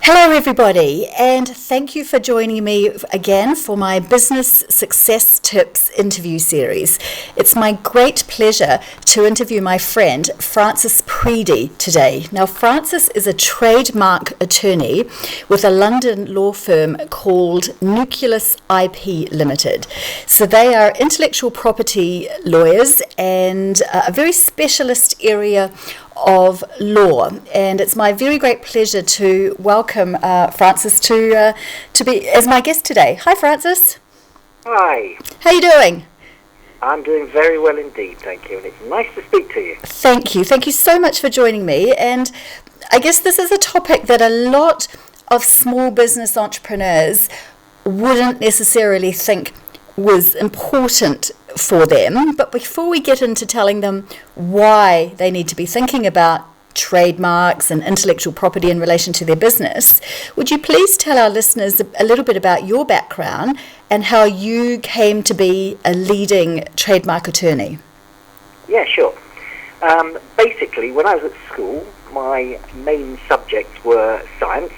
Hello everybody, and thank you for joining me again for my Business Success Tips interview series. It's my great pleasure to interview my friend Francis Preedy today. Now, Francis is a trademark attorney with a London law firm called Nucleus IP Limited. So they are intellectual property lawyers and a very specialist area of law, and it's my very great pleasure to welcome Francis to be as my guest today. Hi, Francis. Hi. How are you doing? I'm doing very well indeed, thank you, and it's nice to speak to you. Thank you. Thank you so much for joining me. And I guess this is a topic that a lot of small business entrepreneurs wouldn't necessarily think was important for them. But before we get into telling them why they need to be thinking about trademarks and intellectual property in relation to their business, would you please tell our listeners a little bit about your background and how you came to be a leading trademark attorney? Yeah, sure. Basically, when I was at school, my main subjects were science,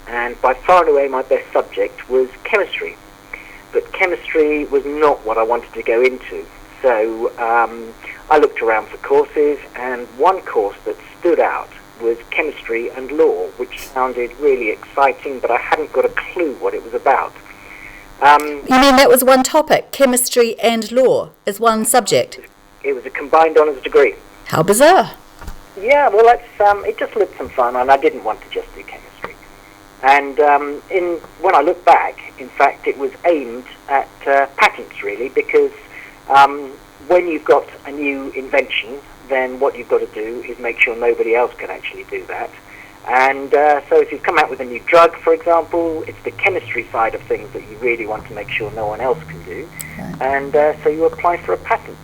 and by far and away my best subject was chemistry. But chemistry was not what I wanted to go into. So I looked around for courses, and one course that stood out was chemistry and law, which sounded really exciting, but I hadn't got a clue what it was about. You mean that was one topic, chemistry and law, as one subject? It was a combined honours degree. How bizarre. Yeah, well, it just looked some fun, and I didn't want to just do chemistry. And when I look back, in fact, it was aimed at patents, really, because when you've got a new invention, then what you've got to do is make sure nobody else can actually do that. And so if you've come out with a new drug, for example, it's the chemistry side of things that you really want to make sure no one else can do. Right. And so you apply for a patent.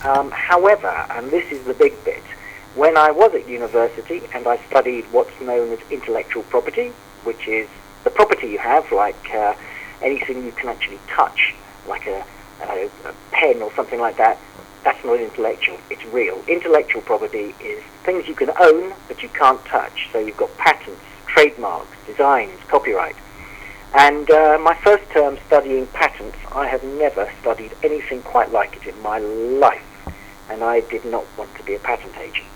However, and this is the big bit, when I was at university and I studied what's known as intellectual property, which is the property you have, like anything you can actually touch, like a pen or something like that, that's not intellectual, it's real. Intellectual property is things you can own but you can't touch. So you've got patents, trademarks, designs, copyright. And my first term studying patents, I have never studied anything quite like it in my life, and I did not want to be a patent agent.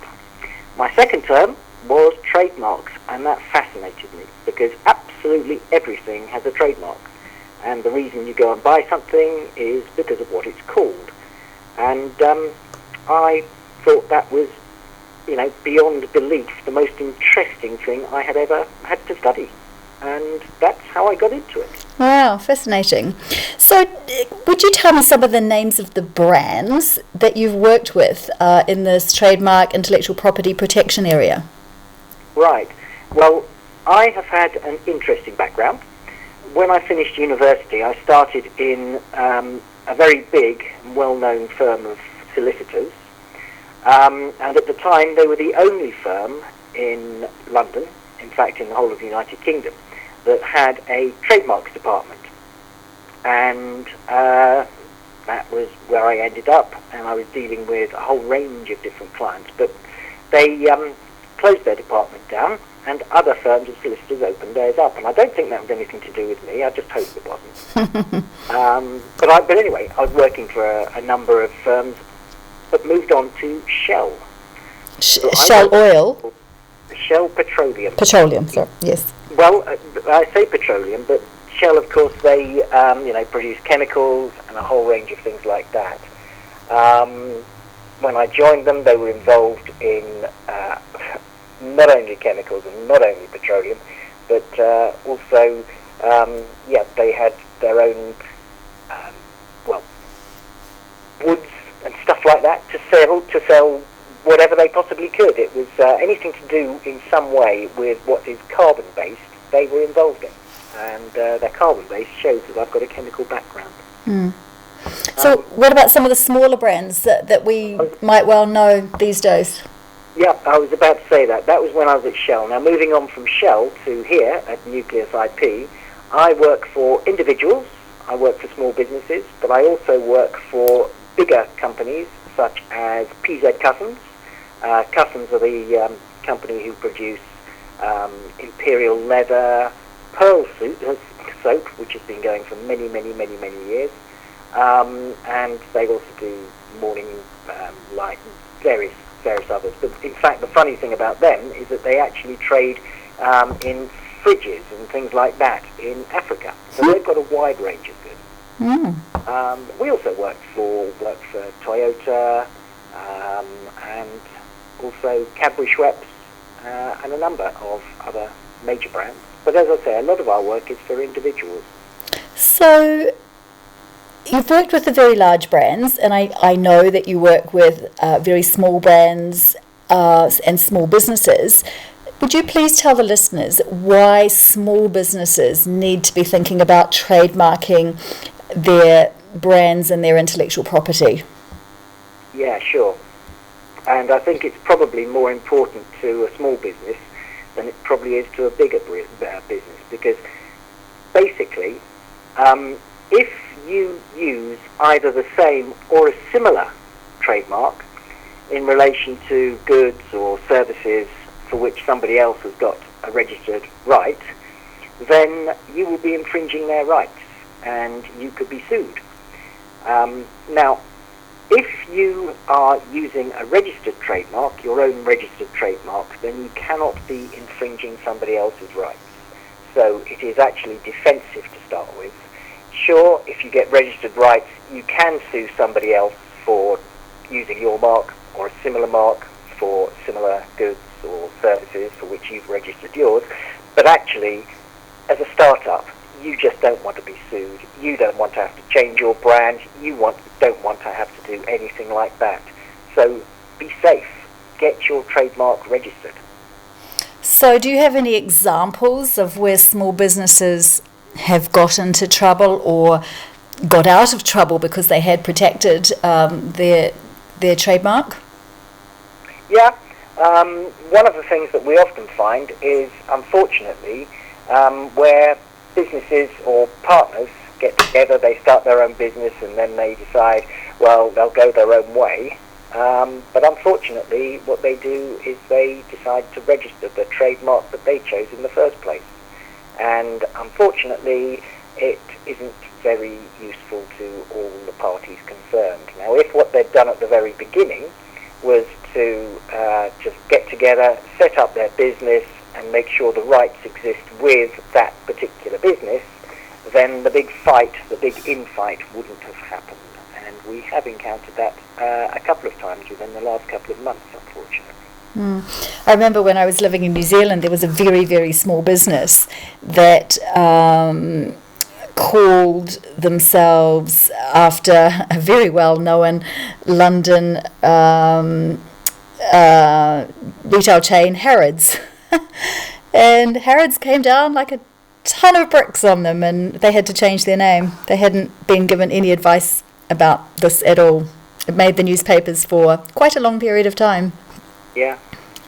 My second term was trademarks, and that fascinated me because absolutely everything has a trademark, and the reason you go and buy something is because of what it's called. And I thought that was, beyond belief, the most interesting thing I had ever had to study, and that's how I got into it. Wow, fascinating. So would you tell me some of the names of the brands that you've worked with in this trademark intellectual property protection area? Right. Well, I have had an interesting background. When I finished university, I started in a very big, well-known firm of solicitors. And at the time, they were the only firm in London, in fact, in the whole of the United Kingdom, that had a trademarks department. And that was where I ended up, and I was dealing with a whole range of different clients. But they closed their department down, and other firms of solicitors opened theirs up, and I don't think that was anything to do with me. I just hope it wasn't. But anyway, I was working for a number of firms, but moved on to Shell. Shell Oil? Shell Petroleum. Petroleum, sorry, yes. Well, I say petroleum, but Shell, of course, they produce chemicals and a whole range of things like that. When I joined them, they were involved in not only chemicals and not only petroleum, but also, they had their own, woods and stuff like that to sell whatever they possibly could. It was anything to do in some way with what is carbon-based, they were involved in. And their carbon-based shows that I've got a chemical background. Mm. So what about some of the smaller brands that we might well know these days? Yeah, I was about to say that. That was when I was at Shell. Now, moving on from Shell to here at Nucleus IP, I work for individuals, I work for small businesses, but I also work for bigger companies such as PZ Cussons. Cussons are the company who produce imperial leather, pearl soap, which has been going for many, many, many, many years. And they also do morning light, various others. But in fact, the funny thing about them is that they actually trade in fridges and things like that in Africa. So they've got a wide range of goods. We also work for Toyota and also Cadbury Schweppes and a number of other major brands. But as I say, a lot of our work is for individuals. So you've worked with the very large brands, and I know that you work with very small brands and small businesses. Would you please tell the listeners why small businesses need to be thinking about trademarking their brands and their intellectual property? Yeah, sure. And I think it's probably more important to a small business than it probably is to a bigger business, because basically, if you use either the same or a similar trademark in relation to goods or services for which somebody else has got a registered right, then you will be infringing their rights and you could be sued. Now, if you are using a registered trademark, your own registered trademark, then you cannot be infringing somebody else's rights. So it is actually defensive to start with. Sure, if you get registered rights, you can sue somebody else for using your mark or a similar mark for similar goods or services for which you've registered yours. But actually, as a startup, you just don't want to be sued. You don't want to have to change your brand. You don't want to have to do anything like that. So be safe. Get your trademark registered. So do you have any examples of where small businesses have got into trouble or got out of trouble because they had protected their trademark? Yeah. One of the things that we often find is, unfortunately, where businesses or partners get together, they start their own business, and then they decide, well, they'll go their own way. But unfortunately, what they do is they decide to register the trademark that they chose in the first place. And unfortunately, it isn't very useful to all the parties concerned. Now, if what they'd done at the very beginning was to just get together, set up their business, and make sure the rights exist with that particular business, then the big fight, the big infight wouldn't have happened. And we have encountered that a couple of times within the last couple of months, unfortunately. I remember when I was living in New Zealand, there was a very, very small business that called themselves after a very well-known London retail chain, Harrods. And Harrods came down like a ton of bricks on them, and they had to change their name. They hadn't been given any advice about this at all. It made the newspapers for quite a long period of time. Yeah,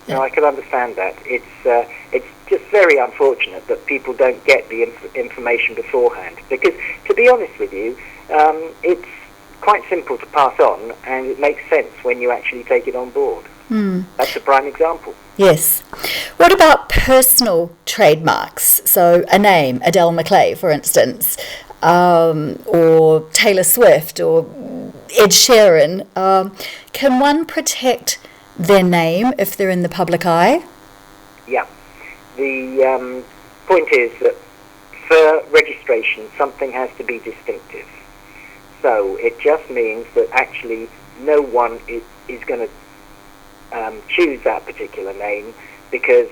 no, I can understand that. It's just very unfortunate that people don't get the information beforehand, because, to be honest with you, it's quite simple to pass on, and it makes sense when you actually take it on board. That's a prime example. Yes. What about personal trademarks? So a name, Adèle McLay, for instance, or Taylor Swift, or Ed Sheeran. Can one protect their name if they're in the public eye? Yeah. The point is that for registration, something has to be distinctive. So it just means that actually no one is going to choose that particular name, because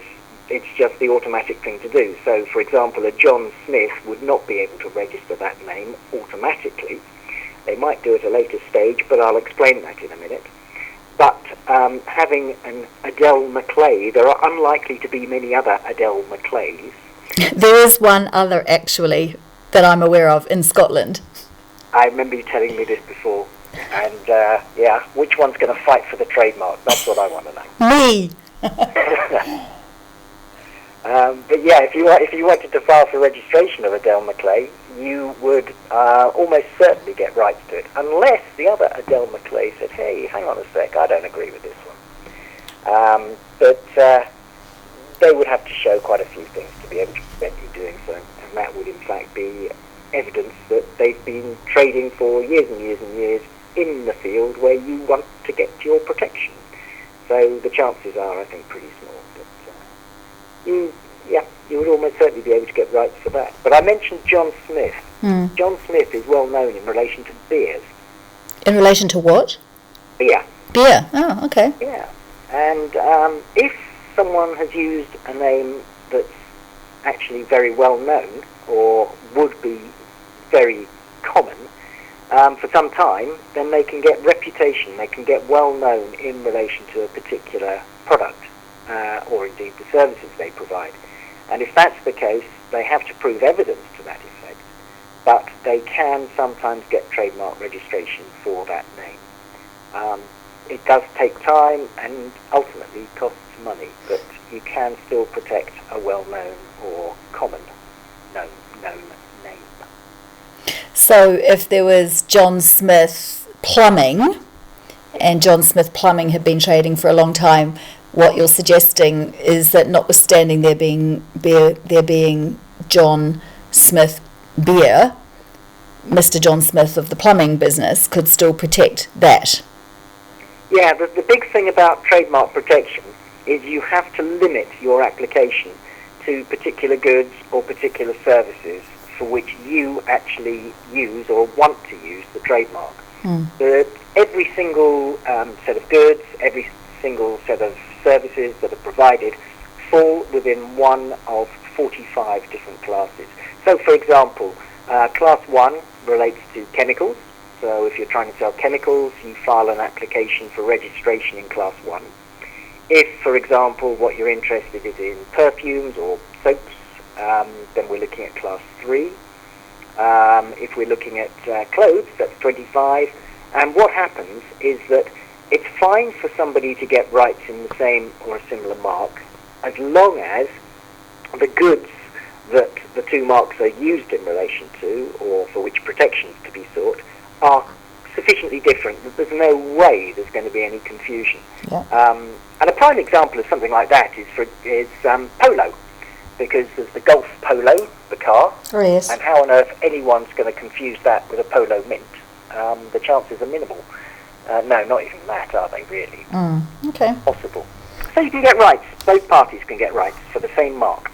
it's just the automatic thing to do. So, for example, a John Smith would not be able to register that name automatically. They might do at a later stage, but I'll explain that in a minute. But having an Adèle McLay, there are unlikely to be many other Adèle McLays. There is one other, actually, that I'm aware of in Scotland. I remember you telling me this before. And, yeah, which one's going to fight for the trademark? That's what I want to know. Me! But yeah, if you wanted to file for registration of Adèle McLay, you would almost certainly get rights to it, unless the other Adèle McLay said, hey, hang on a sec, I don't agree with this one. But they would have to show quite a few things to be able to prevent you doing so, and that would in fact be evidence that they've been trading for years and years and years in the field where you want to get your protection. So the chances are, I think, pretty small. But you would almost certainly be able to get rights for that. But I mentioned John Smith. John Smith is well known in relation to beers. In relation to what? Beer. Beer. Oh, okay. Yeah. And if someone has used a name that's actually very well known or would be very common for some time, then they can get reputation, they can get well known in relation to a particular product or indeed the services they provide. And if that's the case, they have to prove evidence to that effect, but they can sometimes get trademark registration for that name. It does take time and ultimately costs money, but you can still protect a well-known or common known name. So if there was John Smith Plumbing, and John Smith Plumbing had been trading for a long time, what you're suggesting is that notwithstanding there being John Smith Beer, Mr. John Smith of the plumbing business could still protect that. Yeah, the big thing about trademark protection is you have to limit your application to particular goods or particular services for which you actually use or want to use the trademark. But every single set of goods, every single set of services that are provided fall within one of 45 different classes. So, for example, Class 1 relates to chemicals. So if you're trying to sell chemicals, you file an application for registration in Class 1. If, for example, what you're interested is in perfumes or soaps, then we're looking at Class 3. If we're looking at clothes, that's 25. And what happens is that it's fine for somebody to get rights in the same or a similar mark as long as the goods that the two marks are used in relation to, or for which protections to be sought, are sufficiently different that there's no way there's going to be any confusion. Yeah. And a prime example of something like that is polo, because there's the Golf Polo, the car, Oh, yes. and how on earth anyone's going to confuse that with a Polo Mint? The chances are minimal. No, not even that, are they really? Okay. Possible. So you can get rights, both parties can get rights for the same mark.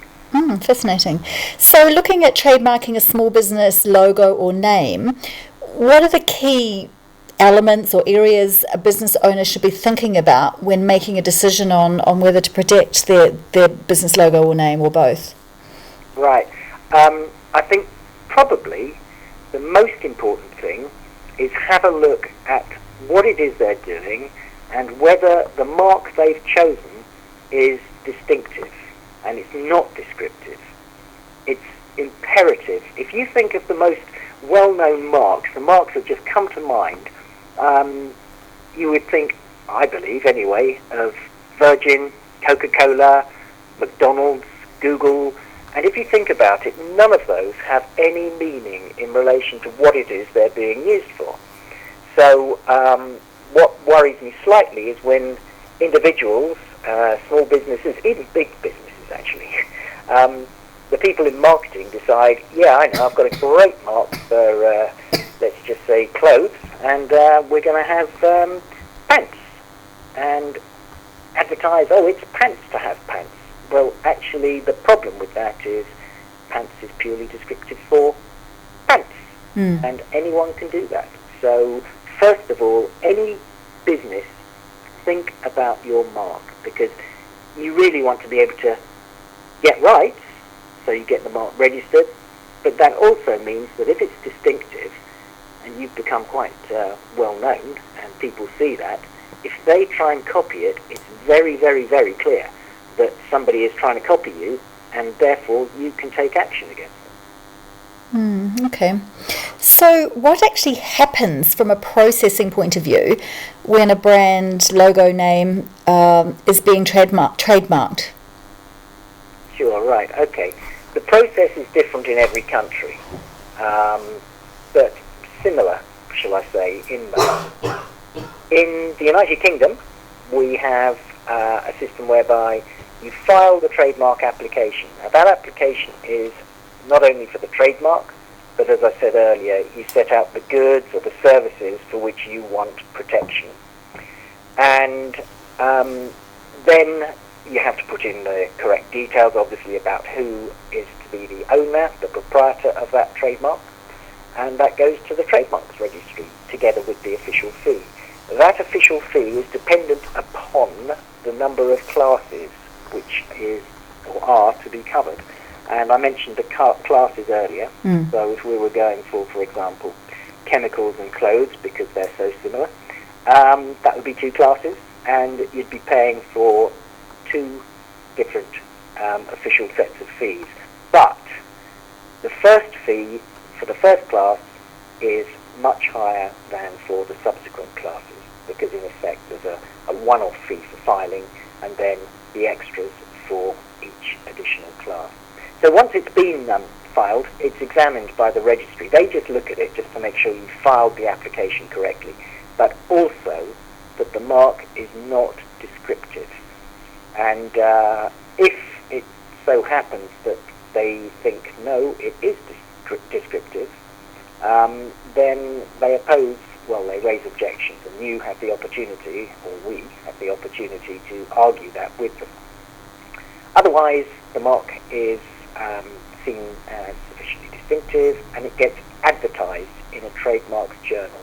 Fascinating. So looking at trademarking a small business logo or name, what are the key elements or areas a business owner should be thinking about when making a decision on whether to protect their business logo or name, or both? Right. I think probably the most important thing is have a look at what it is they're doing and whether the mark they've chosen is distinctive and it's not descriptive. It's imperative. If you think of the most well-known marks, the marks that just come to mind, you would think, I believe anyway, of Virgin, Coca-Cola, McDonald's, Google, and if you think about it, none of those have any meaning in relation to what it is they're being used for. So what worries me slightly is when individuals, small businesses, even big businesses actually, the people in marketing decide, yeah, I know, I've got a great mark for, let's just say, clothes, and we're going to have pants, and advertise, oh, it's pants to have pants. Well, actually, the problem with that is pants is purely descriptive for pants, and anyone can do that. So, first of all, any business, think about your mark, because you really want to be able to get rights, so you get the mark registered, but that also means that if it's distinctive, and you've become quite well known, and people see that, if they try and copy it, it's very, very, very clear that somebody is trying to copy you, and therefore you can take action against them. Okay. So what actually happens from a processing point of view when a brand logo name is being trademarked? Sure, right, okay. The process is different in every country, but similar, shall I say, in the United Kingdom, we have a system whereby you file the trademark application. Now that application is not only for the trademark, but as I said earlier, you set out the goods or the services for which you want protection. And then you have to put in the correct details, obviously, about who is to be the owner, the proprietor of that trademark, and that goes to the Trademarks Registry together with the official fee. That official fee is dependent upon the number of classes which is or are to be covered. And I mentioned the classes earlier. So if we were going for example, chemicals and clothes, because they're so similar, that would be 2 classes, and you'd be paying for 2 different official sets of fees. But the first fee for the first class is much higher than for the subsequent classes, because in effect there's a one-off fee for filing and then the extras for each additional class. So once it's been filed, it's examined by the registry. They just look at it just to make sure you filed the application correctly, but also that the mark is not descriptive. And if it so happens that they think, no, it is descriptive, then they oppose, well, they raise objections, and you have the opportunity, or we have the opportunity to argue that with them. Otherwise, the mark is seen as sufficiently distinctive, and it gets advertised in a trademarks journal.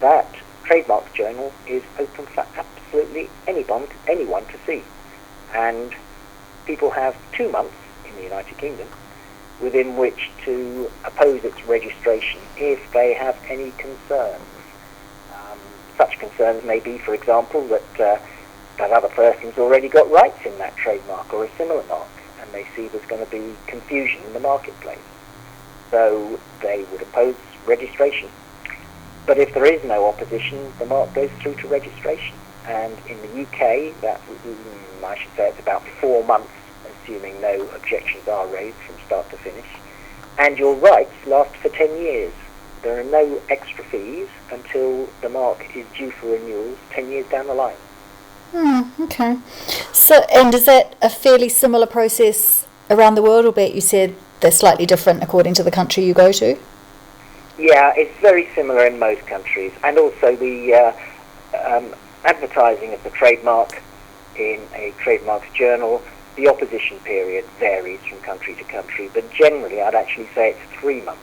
That trademarks journal is open for absolutely anyone to see, and people have 2 months in the United Kingdom within which to oppose its registration if they have any concerns. Such concerns may be, for example, that other person's already got rights in that trademark or a similar mark, and they see there's going to be confusion in the marketplace. So they would oppose registration. But if there is no opposition, the mark goes through to registration. And in the UK, I should say it's about 4 months, assuming no objections are raised from start to finish. And your rights last for 10 years. There are no extra fees until the mark is due for renewal 10 years down the line. Okay. So, and is that a fairly similar process around the world, albeit you said they're slightly different according to the country you go to? Yeah, it's very similar in most countries. And also the advertising of the trademark in a trademarks journal, the opposition period varies from country to country, but generally I'd actually say it's 3 months.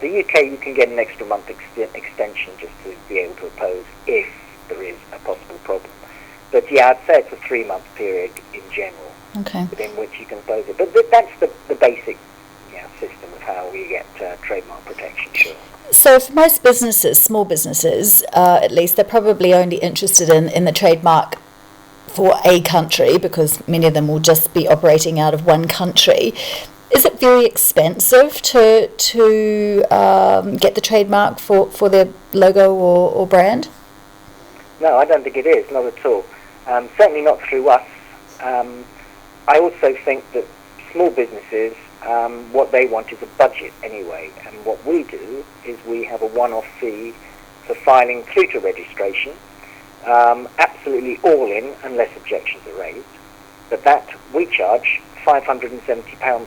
The UK, you can get an extra month extension just to be able to oppose if there is a possible problem. But yeah, I'd say it's a 3-month period in general, within which you can oppose it. But that's the basic system of how we get trademark protection, sure. So for most businesses, small businesses at least, they're probably only interested in the trademark for a country, because many of them will just be operating out of one country. Is it very expensive to get the trademark for their logo or brand? No, I don't think it is, not at all. Certainly not through us. I also think that small businesses, what they want is a budget anyway, and what we do is we have a one-off fee for filing through to registration, absolutely all in unless objections are raised, but that we charge £570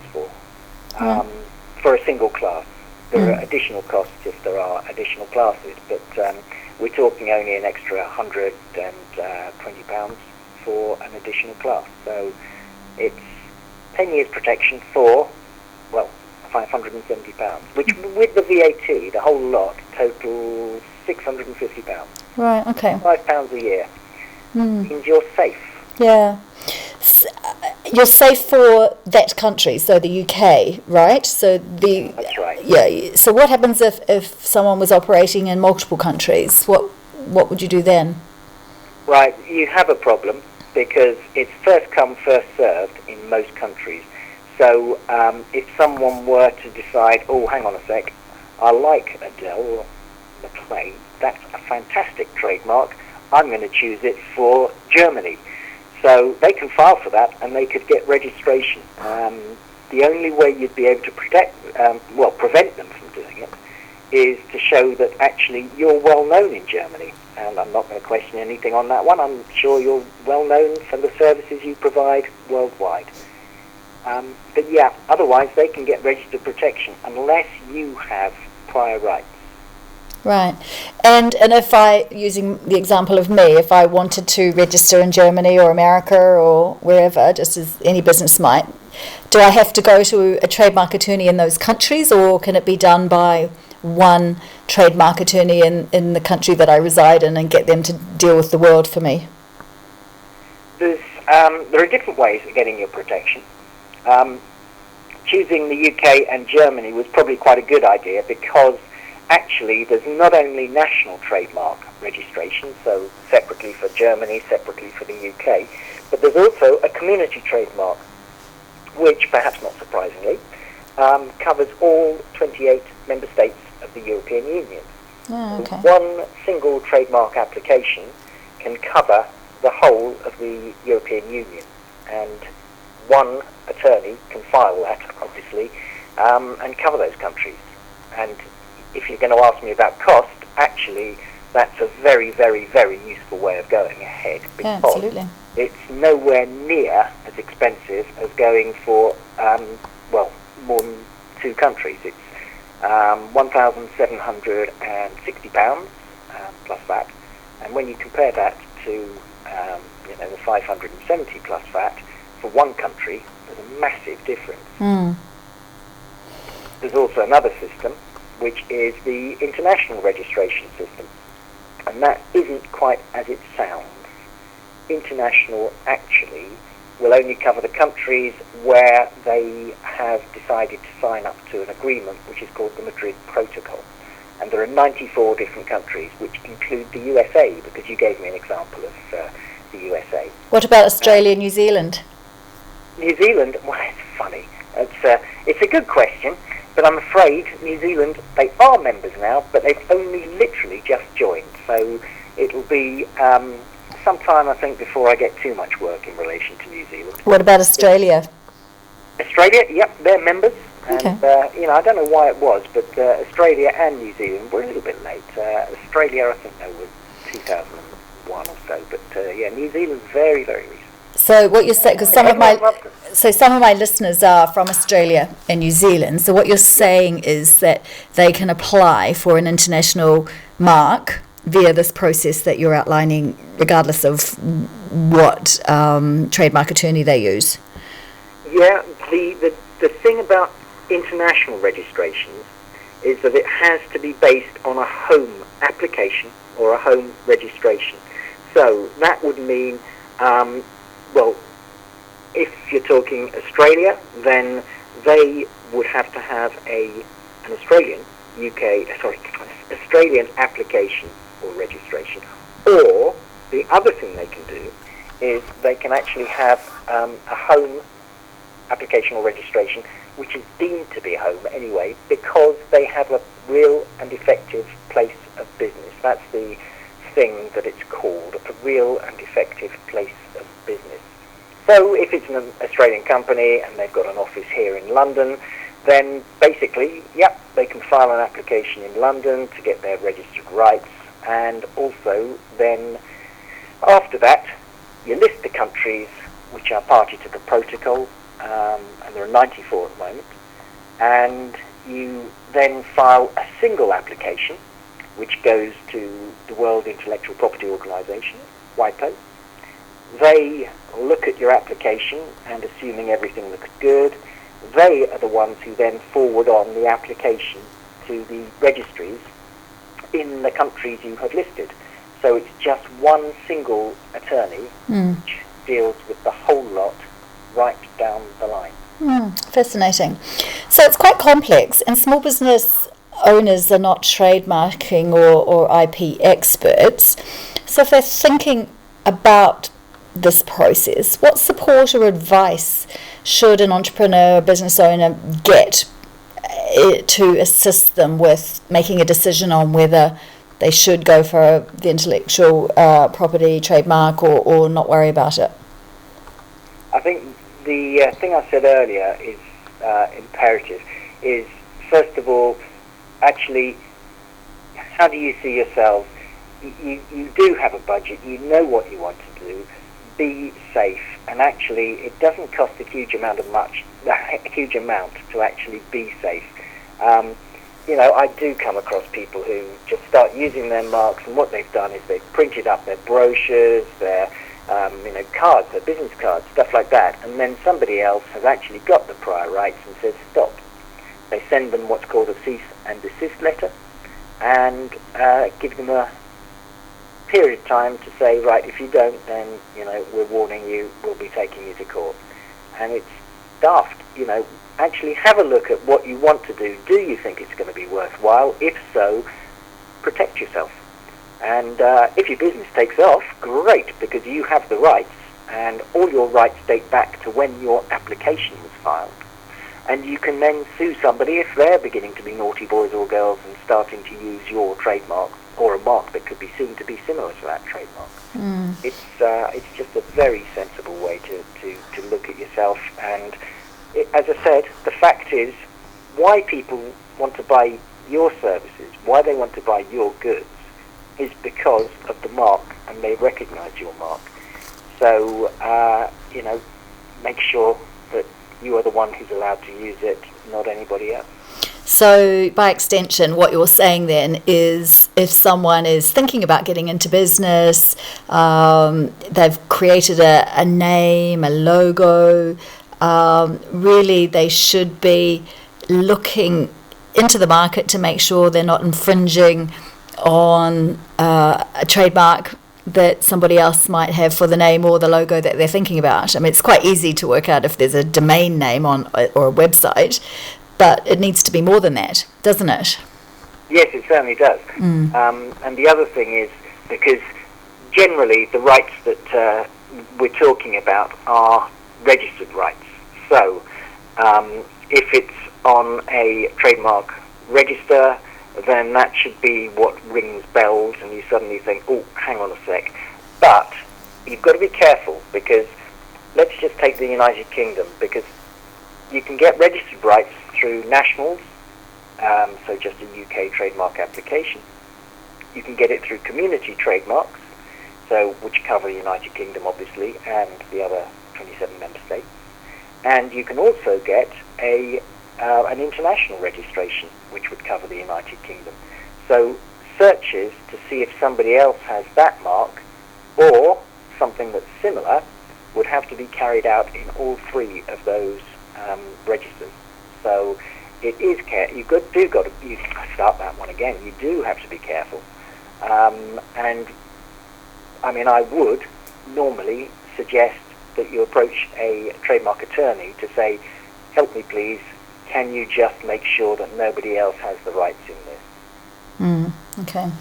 for a single class. There are additional costs if there are additional classes, but we're talking only an extra £120 for an additional class. So it's 10 years protection for, well, £570, which with the VAT, the whole lot, totals £650. Right, okay. £5 a year. Means you're safe. Yeah. You're safe for that country, so the UK, right? So That's right. Yeah. So what happens if someone was operating in multiple countries? What would you do then? Right, you have a problem because it's first come, first served in most countries. So if someone were to decide, oh, hang on a sec, I like Adèle or McLay, that's a fantastic trademark, I'm going to choose it for Germany. So they can file for that and they could get registration. The only way you'd be able to prevent them from doing it is to show that actually you're well known in Germany. and I'm not going to question anything on that one. I'm sure you're well known for the services you provide worldwide. But yeah, otherwise they can get registered protection unless you have prior rights. Right. And if I, using the example of me, if I wanted to register in Germany or America or wherever, just as any business might, do I have to go to a trademark attorney in those countries, or can it be done by one trademark attorney in the country that I reside in and get them to deal with the world for me? There are different ways of getting your protection. Choosing the UK and Germany was probably quite a good idea, because actually there's not only national trademark registration, so separately for Germany, separately for the UK, but there's also a community trademark, which, perhaps not surprisingly, covers all 28 member states of the European Union. Oh, okay. One single trademark application can cover the whole of the European Union, and one attorney can file that, obviously, and cover those countries. And if you're going to ask me about cost, actually that's a very, very, very useful way of going ahead, because absolutely. It's nowhere near as expensive as going for, more than two countries. It's £1,760 plus VAT, and when you compare that to the 570 plus VAT for one country, there's a massive difference. There's also another system, which is the international registration system, and that isn't quite as it sounds. International actually will only cover the countries where they have decided to sign up to an agreement which is called the Madrid Protocol. And there are 94 different countries, which include the USA, because you gave me an example of the USA. What about Australia and New Zealand? New Zealand, well, it's funny. It's a good question, but I'm afraid New Zealand, they are members now, but they've only literally just joined. So it'll be some time, I think, before I get too much work in relation to New Zealand. What about Australia? Australia, yep, they're members. Okay. And, I don't know why it was, but Australia and New Zealand were a little bit late. Australia, I think, was 2001 or so, but New Zealand's very, very recent. So what you're saying, because some of my listeners are from Australia and New Zealand. So what you're saying is that they can apply for an international mark via this process that you're outlining, regardless of what trademark attorney they use. Yeah, the thing about international registrations is that it has to be based on a home application or a home registration. So that would mean, if you're talking Australia, then they would have to have an Australian application or registration. Or the other thing they can do is they can actually have a home application or registration which is deemed to be a home anyway, because they have a real and effective place of business. That's the thing that it's called, a real and effective place of business. So if it's an Australian company and they've got an office here in London, then basically, they can file an application in London to get their registered rights, and also then after that you list the countries which are party to the protocol, and there are 94 at the moment, and you then file a single application which goes to the World Intellectual Property Organization, WIPO. They look at your application, and assuming everything looks good, they are the ones who then forward on the application to the registries in the countries you have listed. So it's just one single attorney which deals with the whole lot right down the line. Fascinating. So it's quite complex, and small business owners are not trademarking or IP experts. So if they're thinking about this process, what support or advice should an entrepreneur or business owner get to assist them with making a decision on whether they should go for the intellectual property trademark or not worry about it? I think the thing I said earlier is imperative, is first of all, actually, how do you see yourselves? you do have a budget, you know what you want to do, be safe, and actually it doesn't cost a huge amount to actually be safe. I do come across people who just start using their marks, and what they've done is they've printed up their brochures, their cards, their business cards, stuff like that, and then somebody else has actually got the prior rights and says stop. They send them what's called a cease and desist letter, and give them a period of time to say, right, if you don't, then we're warning you, we'll be taking you to court. And it's daft. Actually have a look at what you want to do. Do you think it's going to be worthwhile? If so, protect yourself. And if your business takes off, great, because you have the rights, and all your rights date back to when your application was filed. And you can then sue somebody if they're beginning to be naughty boys or girls and starting to use your trademark or a mark that could be seen to be similar to that trademark. It's just a very sensible way to look at yourself. And as I said, the fact is, why people want to buy your services, why they want to buy your goods, is because of the mark, and they recognise your mark. So, make sure that you are the one who's allowed to use it, not anybody else. So by extension, what you're saying then is if someone is thinking about getting into business, they've created a name, a logo, really they should be looking into the market to make sure they're not infringing on a trademark that somebody else might have for the name or the logo that they're thinking about. I mean, it's quite easy to work out if there's a domain name on or a website, but it needs to be more than that, doesn't it? Yes, it certainly does. And the other thing is, because generally the rights that we're talking about are registered rights. So if it's on a trademark register, then that should be what rings bells, and you suddenly think, oh, hang on a sec. But you've got to be careful, because let's just take the United Kingdom, because you can get registered rights through nationals, so just a UK trademark application. You can get it through community trademarks, so which cover the United Kingdom, obviously, and the other 27 member states. And you can also get an international registration, which would cover the United Kingdom. So searches to see if somebody else has that mark or something that's similar would have to be carried out in all three of those registers. So it is you start that one again. You do have to be careful, and I mean, I would normally suggest that you approach a trademark attorney to say, help me please, can you just make sure that nobody else has the rights in this? Okay.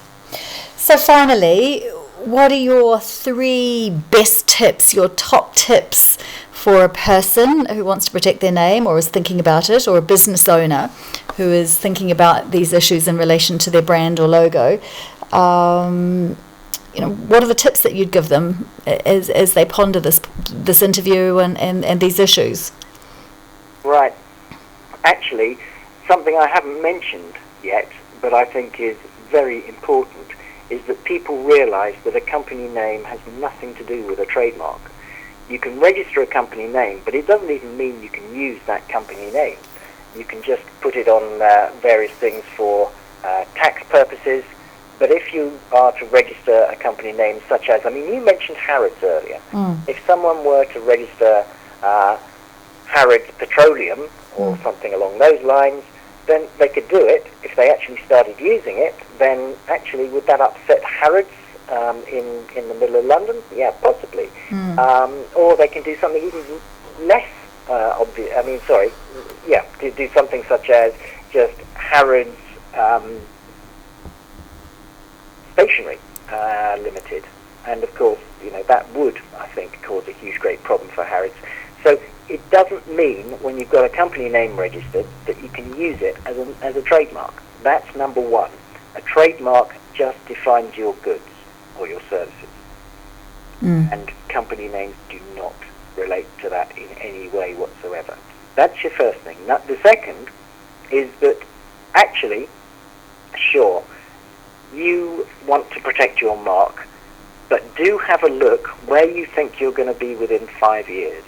So finally, what are your 3 best tips, your top tips for a person who wants to protect their name or is thinking about it, or a business owner who is thinking about these issues in relation to their brand or logo? What are the tips that you'd give them as they ponder this interview and these issues? Right. Actually, something I haven't mentioned yet, but I think is very important, is that people realise that a company name has nothing to do with a trademark. You can register a company name, but it doesn't even mean you can use that company name. You can just put it on various things for tax purposes. But if you are to register a company name such as, you mentioned Harrods earlier. If someone were to register Harrods Petroleum or something along those lines, then they could do it. If they actually started using it, then actually would that upset Harrods in the middle of London? Yeah, possibly. Or they can do something even less obvious. Do something such as just Harrods Stationery Limited, and of course, that would, I think, cause a huge, great problem for Harrods. So it doesn't mean when you've got a company name registered that you can use it as a trademark. That's number one. A trademark just defines your goods or your services, and company names do not relate to that in any way whatsoever. That's your first thing. Now, the second is that actually, sure, you want to protect your mark, but do have a look where you think you're going to be within 5 years.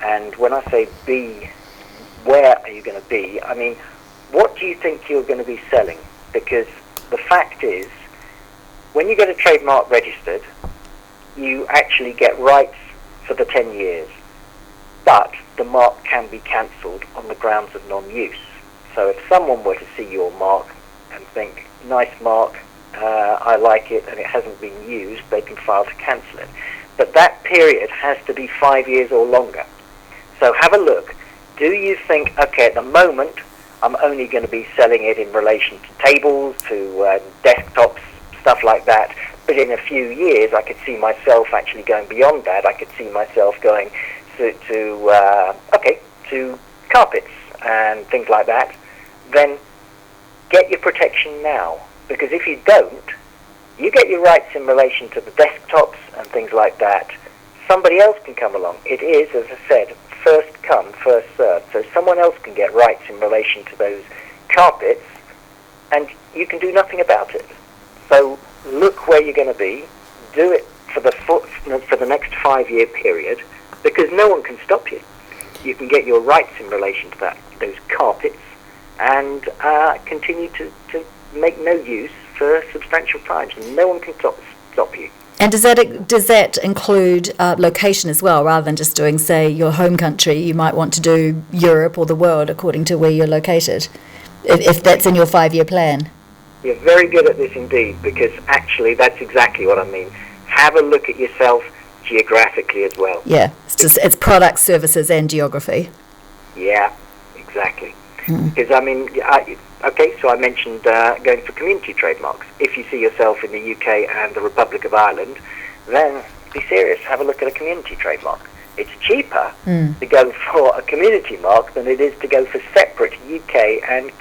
And when I say be, where are you going to be? I mean, what do you think you're going to be selling? Because the fact is, when you get a trademark registered, you actually get rights for the 10 years. But the mark can be cancelled on the grounds of non-use. So if someone were to see your mark and think, nice mark, I like it, and it hasn't been used, they can file to cancel it. But that period has to be 5 years or longer. So have a look. Do you think, okay, at the moment, I'm only going to be selling it in relation to tables, to desktops, stuff like that. But in a few years, I could see myself actually going beyond that. I could see myself going to carpets and things like that. Then get your protection now. Because if you don't, you get your rights in relation to the desktops and things like that. Somebody else can come along. It is, as I said, first come, first served. So someone else can get rights in relation to those carpets, and you can do nothing about it. So look where you're going to be. Do it for the next 5 year period, because no one can stop you. You can get your rights in relation to those carpets, and continue to make no use for substantial times, and no one can stop you. And does that include location as well, rather than just doing, say, your home country? You might want to do Europe or the world according to where you're located, if that's in your 5 year plan. You're very good at this indeed, because actually that's exactly what I mean. Have a look at yourself geographically as well. Yeah, it's products, services and geography. Yeah, exactly. Because I mean, so I mentioned going for community trademarks. If you see yourself in the UK and the Republic of Ireland, then be serious. Have a look at a community trademark. It's cheaper to go for a community mark than it is to go for separate UK and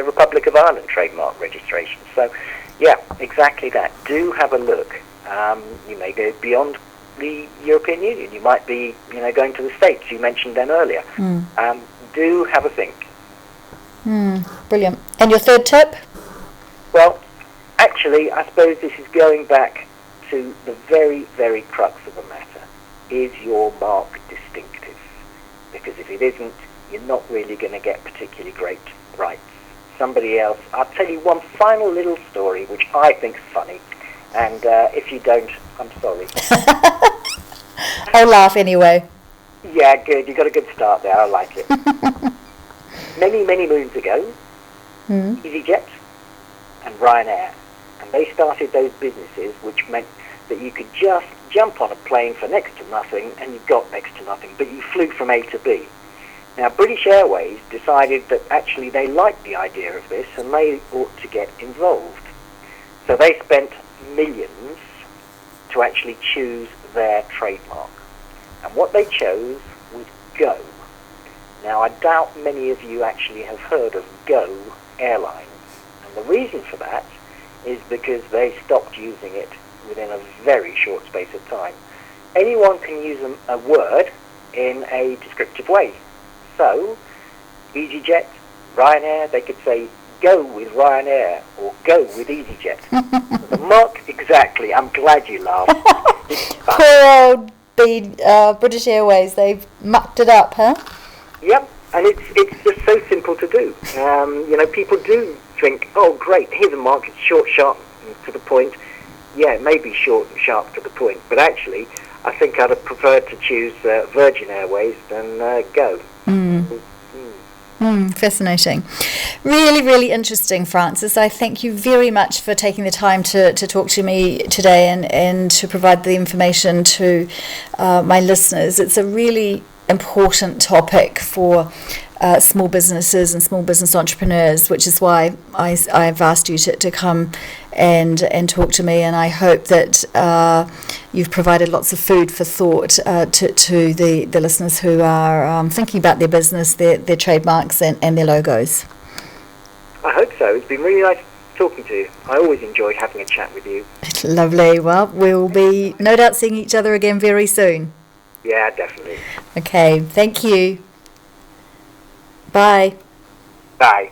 Republic of Ireland trademark registrations. So, yeah, exactly that. Do have a look. You may go beyond the European Union. You might be, going to the States. You mentioned them earlier. Do have a think. Brilliant. And your third tip? Well, actually, I suppose this is going back to the very, very crux of the matter. Is your mark distinctive? Because if it isn't, you're not really going to get particularly great rights. Somebody else, I'll tell you one final little story which I think is funny, and if you don't, I'm sorry. I'll laugh anyway. Yeah, good. You got a good start there. I like it. Many, many moons ago, EasyJet and Ryanair, and they started those businesses which meant that you could just jump on a plane for next to nothing, and you got next to nothing, but you flew from A to B. Now, British Airways decided that actually they liked the idea of this, and they ought to get involved. So they spent millions to actually choose their trademark. And what they chose was Go. Now, I doubt many of you actually have heard of Go Airlines. And the reason for that is because they stopped using it within a very short space of time. Anyone can use a word in a descriptive way. So, EasyJet, Ryanair, they could say, go with Ryanair, or go with EasyJet. The mark, exactly, I'm glad you laughed. Poor old British Airways, they've mucked it up, huh? Yep, and it's just so simple to do. People do think, oh great, here's a mark, it's short, sharp, to the point. Yeah, it may be short and sharp to the point, but actually, I think I'd have preferred to choose Virgin Airways than Go. Fascinating. Really, really interesting, Francis. I thank you very much for taking the time to talk to me today and to provide the information to my listeners. It's a really important topic for small businesses and small business entrepreneurs, which is why I've asked you to come and talk to me, and I hope that you've provided lots of food for thought to the listeners who are thinking about their business, their trademarks and their logos. I hope so. It's been really nice talking to you. I always enjoy having a chat with you. Lovely. Well, we'll be no doubt seeing each other again very soon. Yeah, definitely. Okay, thank you. Bye. Bye.